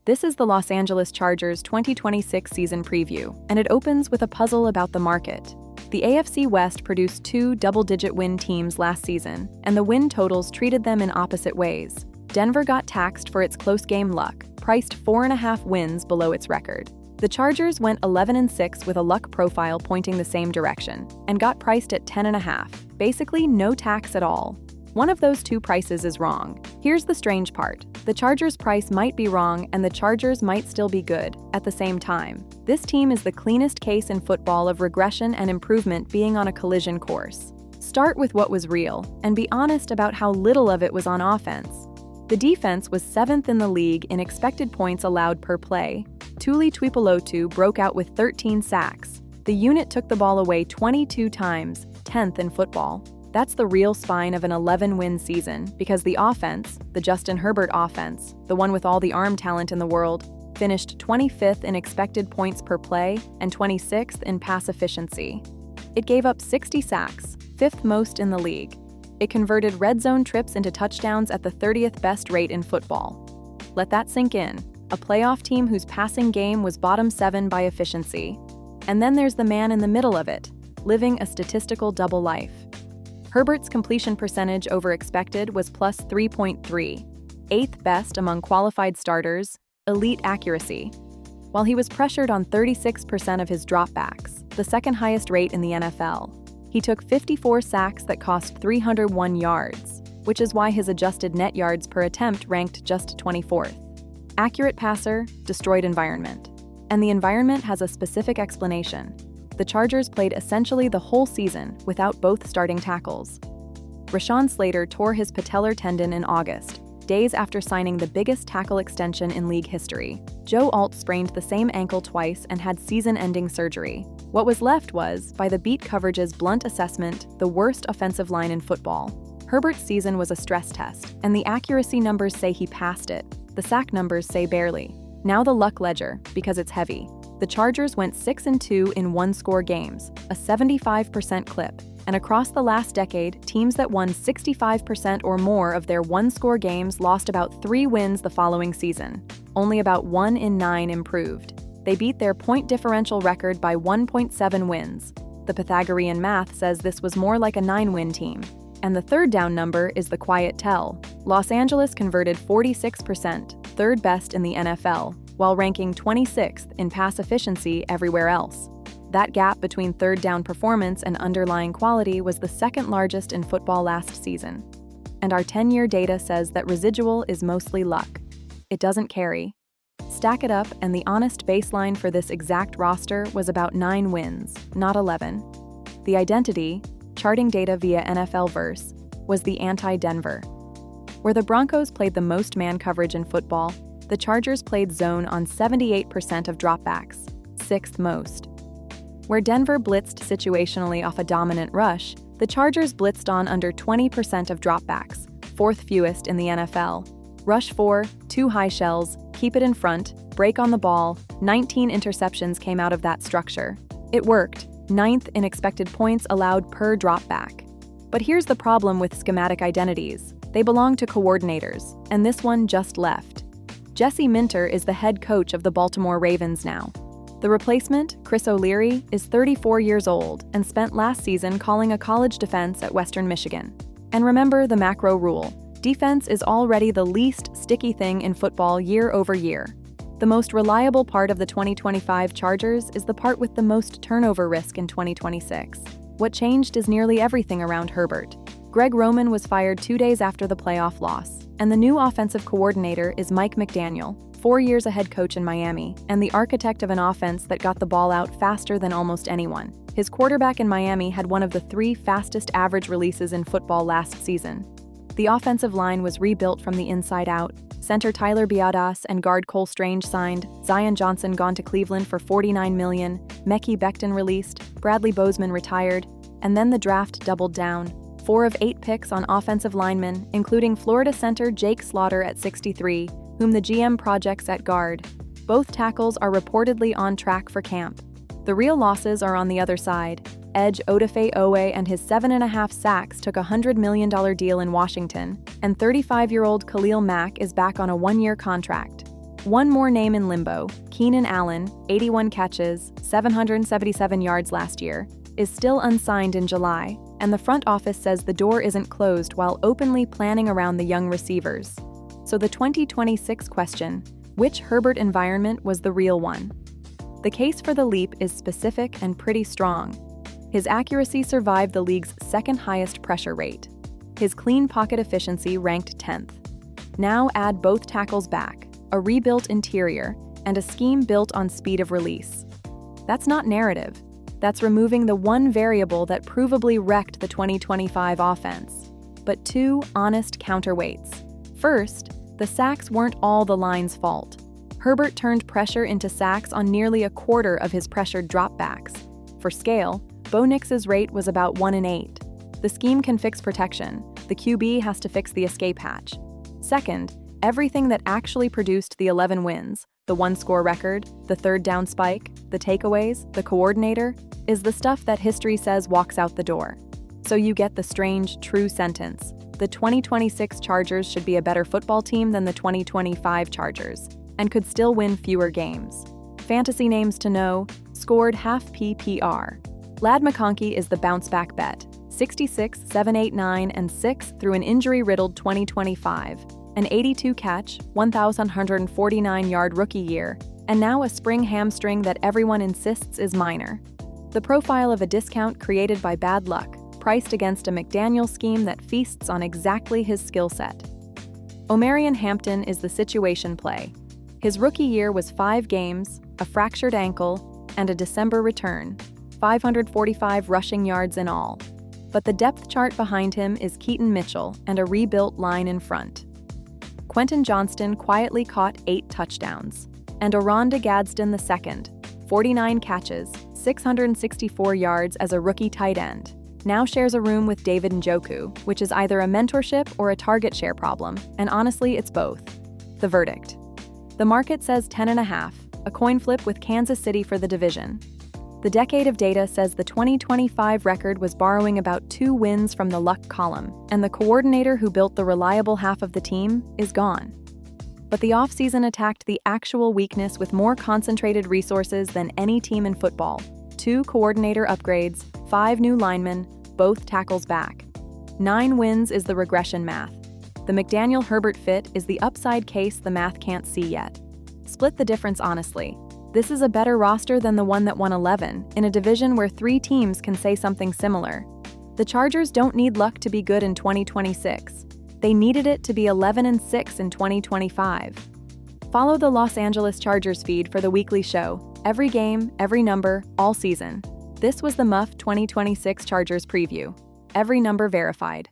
This is the Los Angeles Chargers 2026 season preview, and it opens with a puzzle about the market. The AFC West produced two double-digit win teams last season, and the win totals treated them in opposite ways. Denver got taxed for its close game luck, priced 4.5 wins below its record. The Chargers went 11-6 with a luck profile pointing the same direction, and got priced at 10.5, basically no tax at all. One of those two prices is wrong. Here's the strange part. The Chargers' price might be wrong and the Chargers might still be good at the same time. This team is the cleanest case in football of regression and improvement being on a collision course. Start with what was real, and be honest about how little of it was on offense. The defense was 7th in the league in expected points allowed per play. Tuli Tuipulotu broke out with 13 sacks. The unit took the ball away 22 times, 10th in football. That's the real spine of an 11-win season, because the offense, the Justin Herbert offense, the one with all the arm talent in the world, finished 25th in expected points per play and 26th in pass efficiency. It gave up 60 sacks, 5th most in the league. It converted red zone trips into touchdowns at the 30th best rate in football. Let that sink in. A playoff team whose passing game was bottom 7 by efficiency. And then there's the man in the middle of it, living a statistical double life. Herbert's completion percentage over expected was plus 3.3, 8th best among qualified starters, elite accuracy. While he was pressured on 36% of his dropbacks, the second highest rate in the NFL, he took 54 sacks that cost 301 yards, which is why his adjusted net yards per attempt ranked just 24th. Accurate passer, destroyed environment. And the environment has a specific explanation. The Chargers played essentially the whole season without both starting tackles. Rashawn Slater tore his patellar tendon in August, days after signing the biggest tackle extension in league history. Joe Alt sprained the same ankle twice and had season-ending surgery. What was left was, by the beat coverage's blunt assessment, the worst offensive line in football. Herbert's season was a stress test, and the accuracy numbers say he passed it. The sack numbers say barely. Now the luck ledger, because it's heavy. The Chargers went 6-2 in one-score games, a 75% clip, and across the last decade, teams that won 65% or more of their one-score games lost about 3 wins the following season. Only about 1 in 9 improved. They beat their point differential record by 1.7 wins. The Pythagorean math says this was more like a 9-win team. And the third down number is the quiet tell. Los Angeles converted 46%, third best in the NFL, while ranking 26th in pass efficiency everywhere else. That gap between third down performance and underlying quality was the second largest in football last season. And our 10-year data says that residual is mostly luck. It doesn't carry. Stack it up, and the honest baseline for this exact roster was about 9 wins, not 11. The identity, charting data via nflverse, was the anti-Denver. Where the Broncos played the most man coverage in football, the Chargers played zone on 78% of dropbacks, 6th most. Where Denver blitzed situationally off a dominant rush, the Chargers blitzed on under 20% of dropbacks, 4th fewest in the NFL. Rush 4, 2 high shells, keep it in front, break on the ball, 19 interceptions came out of that structure. It worked, 9th in expected points allowed per dropback. But here's the problem with schematic identities. They belong to coordinators, and this one just left. Jesse Minter is the head coach of the Baltimore Ravens now. The replacement, Chris O'Leary, is 34 years old and spent last season calling a college defense at Western Michigan. And remember the macro rule. Defense is already the least sticky thing in football year over year. The most reliable part of the 2025 Chargers is the part with the most turnover risk in 2026. What changed is nearly everything around Herbert. Greg Roman was fired 2 days after the playoff loss, and the new offensive coordinator is Mike McDaniel, 4 years a head coach in Miami, and the architect of an offense that got the ball out faster than almost anyone. His quarterback in Miami had one of the 3 fastest average releases in football last season. The offensive line was rebuilt from the inside out. Center Tyler Biadasz and guard Cole Strange signed, Zion Johnson gone to Cleveland for $49 million, Mekhi Becton released, Bradley Bozeman retired, and then the draft doubled down. 4 of 8 picks on offensive linemen, including Florida center Jake Slaughter at 63, whom the GM projects at guard. Both tackles are reportedly on track for camp. The real losses are on the other side. Edge Odafe Owe and his 7.5 sacks took a $100 million deal in Washington, and 35-year-old Khalil Mack is back on a 1-year contract. One more name in limbo, Keenan Allen, 81 catches, 777 yards last year, is still unsigned in July, and the front office says the door isn't closed while openly planning around the young receivers. So the 2026 question, which Herbert environment was the real one? The case for the leap is specific and pretty strong. His accuracy survived the league's second highest pressure rate. His clean pocket efficiency ranked 10th. Now add both tackles back, a rebuilt interior, and a scheme built on speed of release. That's not narrative. That's removing the one variable that provably wrecked the 2025 offense. But two honest counterweights. First, the sacks weren't all the line's fault. Herbert turned pressure into sacks on nearly a quarter of his pressured dropbacks. For scale, Bo Nix's rate was about 1 in 8. The scheme can fix protection. The QB has to fix the escape hatch. Second, everything that actually produced the 11 wins, the one-score record, the third down spike, the takeaways, the coordinator, is the stuff that history says walks out the door. So you get the strange, true sentence. The 2026 Chargers should be a better football team than the 2025 Chargers, and could still win fewer games. Fantasy names to know: scored Half-PPR. Ladd McConkey is the bounce-back bet, 66, 789, and 6 through an injury-riddled 2025. An 82-catch, 1,149-yard rookie year, and now a spring hamstring that everyone insists is minor. The profile of a discount created by bad luck, priced against a McDaniel scheme that feasts on exactly his skill set. Omarion Hampton is the situation play. His rookie year was 5 games, a fractured ankle, and a December return, 545 rushing yards in all. But the depth chart behind him is Keaton Mitchell and a rebuilt line in front. Quentin Johnston quietly caught 8 touchdowns, and Oronda Gadsden II, 49 catches, 664 yards as a rookie tight end, now shares a room with David Njoku, which is either a mentorship or a target share problem, and honestly, it's both. The verdict. The market says 10.5, a coin flip with Kansas City for the division. The decade of data says the 2025 record was borrowing about 2 wins from the luck column, and the coordinator who built the reliable half of the team is gone. But the offseason attacked the actual weakness with more concentrated resources than any team in football. 2 coordinator upgrades, 5 new linemen, both tackles back. 9 wins is the regression math. The McDaniel-Herbert fit is the upside case the math can't see yet. Split the difference honestly. This is a better roster than the one that won 11, in a division where 3 teams can say something similar. The Chargers don't need luck to be good in 2026. They needed it to be 11-6 in 2025. Follow the Los Angeles Chargers feed for the weekly show, every game, every number, all season. This was the Muff 2026 Chargers preview. Every number verified.